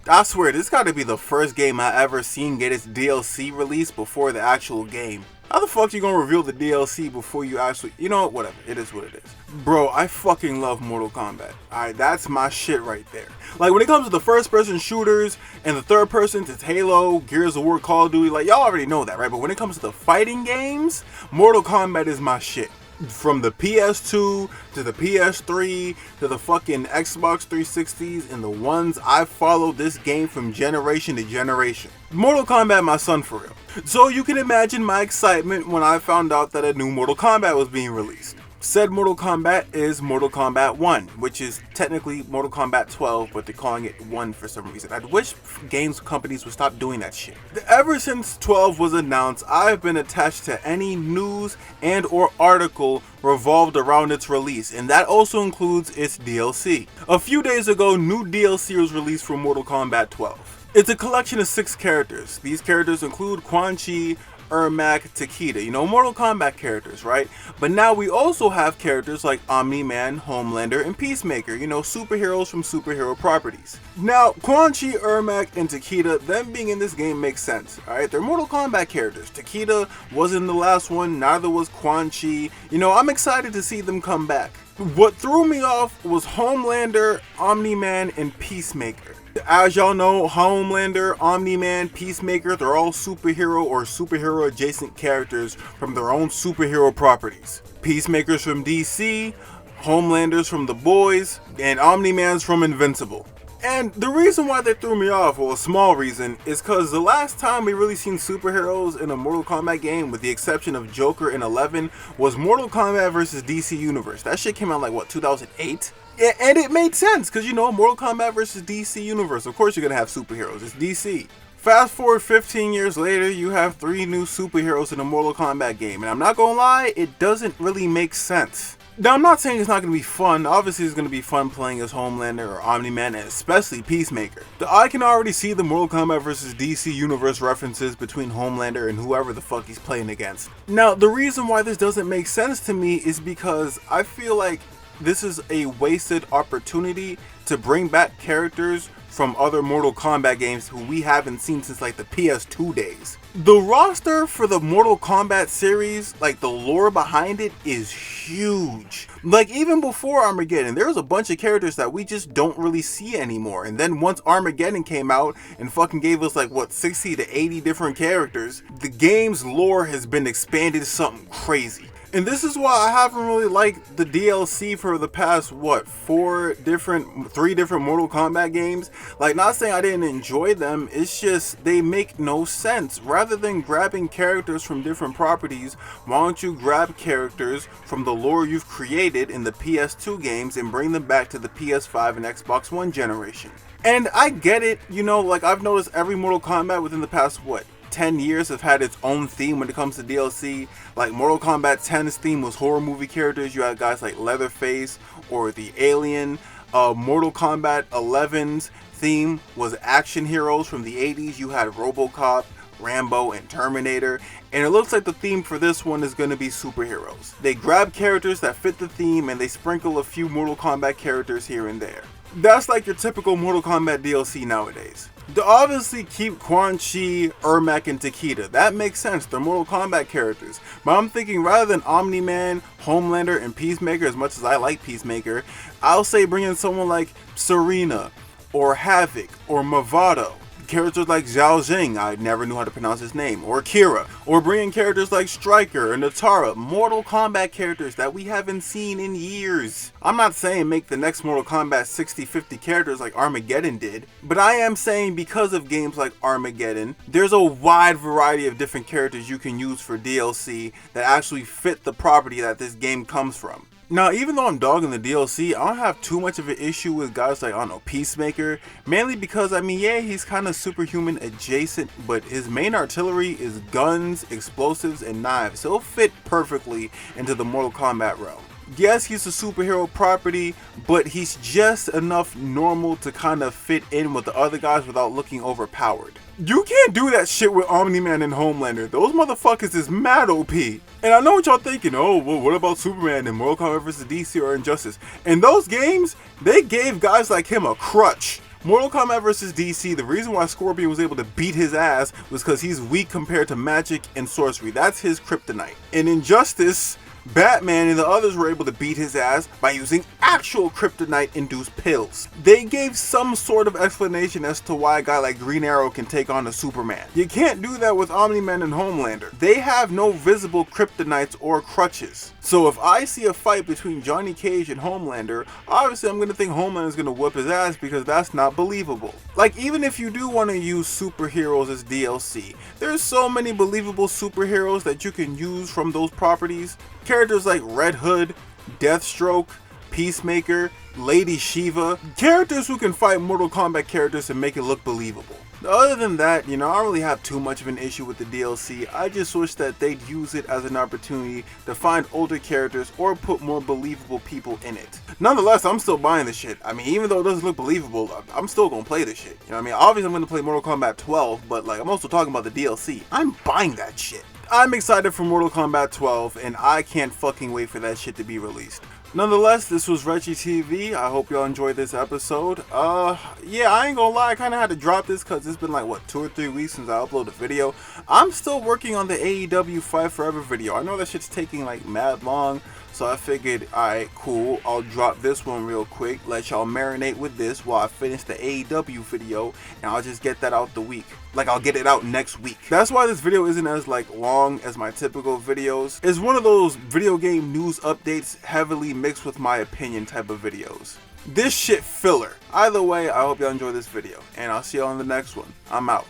I swear, this gotta be the first game I ever seen get its DLC released before the actual game. How the fuck you gonna reveal the DLC before you actually... You know what? Whatever. It is what it is. Bro, I fucking love Mortal Kombat. Alright, that's my shit right there. Like, when it comes to the first-person shooters and the third-person, it's Halo, Gears of War, Call of Duty. Like, y'all already know that, right? But when it comes to the fighting games, Mortal Kombat is my shit. From the PS2 to the PS3 to the fucking Xbox 360s and the ones I followed this game from generation to generation. Mortal Kombat my son for real. So you can imagine my excitement when I found out that a new Mortal Kombat was being released. Said Mortal Kombat is Mortal Kombat 1, which is technically Mortal Kombat 12, but they're calling it 1 for some reason. I wish games companies would stop doing that shit. Ever since 12 was announced, I've been attached to any news and or article revolved around its release, and that also includes its DLC. A few days ago, new DLC was released for Mortal Kombat 12. It's a collection of 6 characters. These characters include Quan Chi, Ermac, Takeda, you know, Mortal Kombat characters, right? But now we also have characters like Omni-Man, Homelander, and Peacemaker, you know, superheroes from superhero properties. Now, Quan Chi, Ermac, and Takeda, them being in this game makes sense, alright? They're Mortal Kombat characters. Takeda wasn't in the last one, neither was Quan Chi. You know, I'm excited to see them come back. What threw me off was Homelander, Omni-Man, and Peacemaker. As y'all know, Homelander, Omni-Man, Peacemaker, they're all superhero or superhero adjacent characters from their own superhero properties. Peacemaker's from DC, Homelander's from The Boys, and Omni-Man's from Invincible. And the reason why they threw me off, well, a small reason, is because the last time we really seen superheroes in a Mortal Kombat game, with the exception of Joker in 11, was Mortal Kombat vs. DC Universe. That shit came out like, what, 2008? And it made sense, because, you know, Mortal Kombat vs. DC Universe, of course you're going to have superheroes, it's DC. Fast forward 15 years later, you have 3 new superheroes in a Mortal Kombat game, and I'm not going to lie, it doesn't really make sense. Now, I'm not saying it's not going to be fun. Obviously, it's going to be fun playing as Homelander or Omni-Man, and especially Peacemaker. I can already see the Mortal Kombat vs. DC Universe references between Homelander and whoever the fuck he's playing against. Now, the reason why this doesn't make sense to me is because I feel like this is a wasted opportunity to bring back characters from other Mortal Kombat games who we haven't seen since like the PS2 days. The roster for the Mortal Kombat series, like the lore behind it, is huge. Like even before Armageddon, there was a bunch of characters that we just don't really see anymore. And then once Armageddon came out and fucking gave us like what, 60 to 80 different characters, the game's lore has been expanded to something crazy. And this is why I haven't really liked the DLC for the past, what, 3 different Mortal Kombat games. Like, not saying I didn't enjoy them, it's just they make no sense. Rather than grabbing characters from different properties, why don't you grab characters from the lore you've created in the PS2 games and bring them back to the PS5 and Xbox One generation? And I get it, you know, like I've noticed every Mortal Kombat within the past, what, 10 years have had its own theme when it comes to DLC. Like Mortal Kombat 10's theme was horror movie characters. You had guys like Leatherface or the Alien. Mortal Kombat 11's theme was action heroes from the 80s. You had RoboCop, Rambo, and Terminator. And it looks like the theme for this one is going to be superheroes. They grab characters that fit the theme and they sprinkle a few Mortal Kombat characters here and there. That's like your typical Mortal Kombat DLC nowadays. They obviously keep Quan Chi, Ermac, and Takeda. That makes sense, they're Mortal Kombat characters. But I'm thinking rather than Omni-Man, Homelander, and Peacemaker, as much as I like Peacemaker, I'll say bring in someone like Serena, or Havoc, or Mavado. Characters like Zhao Jing, I never knew how to pronounce his name, or Kira, or bringing characters like Stryker and Natara, Mortal Kombat characters that we haven't seen in years. I'm not saying make the next Mortal Kombat 60-50 characters like Armageddon did, but I am saying because of games like Armageddon, there's a wide variety of different characters you can use for DLC that actually fit the property that this game comes from. Now, even though I'm dogging the DLC, I don't have too much of an issue with guys like, I don't know, Peacemaker. Mainly because, I mean, yeah, he's kind of superhuman adjacent, but his main artillery is guns, explosives, and knives. So he'll fit perfectly into the Mortal Kombat realm. Yes, he's a superhero property, but he's just enough normal to kind of fit in with the other guys without looking overpowered. You can't do that shit with Omni-Man and Homelander. Those motherfuckers is mad OP. And I know what y'all thinking, oh, well, what about Superman and Mortal Kombat vs. DC or Injustice? In those games, they gave guys like him a crutch. Mortal Kombat vs. DC, the reason why Scorpion was able to beat his ass was because he's weak compared to magic and sorcery. That's his kryptonite. In Injustice, Batman and the others were able to beat his ass by using actual kryptonite-induced pills. They gave some sort of explanation as to why a guy like Green Arrow can take on a Superman. You can't do that with Omni-Man and Homelander. They have no visible kryptonites or crutches. So if I see a fight between Johnny Cage and Homelander, obviously I'm going to think Homelander's going to whoop his ass because that's not believable. Like, even if you do want to use superheroes as DLC, there's so many believable superheroes that you can use from those properties. Characters like Red Hood, Deathstroke, Peacemaker, Lady Shiva, characters who can fight Mortal Kombat characters and make it look believable. Other than that, I don't really have too much of an issue with the DLC. I just wish that they'd use it as an opportunity to find older characters or put more believable people in it. Nonetheless, I'm still buying this shit. I mean, even though it doesn't look believable, I'm still gonna play this shit. Obviously I'm gonna play Mortal Kombat 12, but I'm also talking about the DLC. I'm buying that shit. I'm excited for Mortal Kombat 12, and I can't fucking wait for that shit to be released. Nonetheless, this was Reggie TV. I hope y'all enjoyed this episode. Yeah, I ain't gonna lie, I kind of had to drop this because it's been 2 or 3 weeks since I uploaded a video. I'm still working on the AEW Fight Forever video. I know that shit's taking mad long, so I figured, alright, cool, I'll drop this one real quick, let y'all marinate with this while I finish the AEW video, and I'll just get that out the week. I'll get it out next week. That's why this video isn't as long as my typical videos. It's one of those video game news updates heavily mixed with my opinion type of videos. This shit filler. Either way, I hope y'all enjoy this video, and I'll see y'all in the next one. I'm out.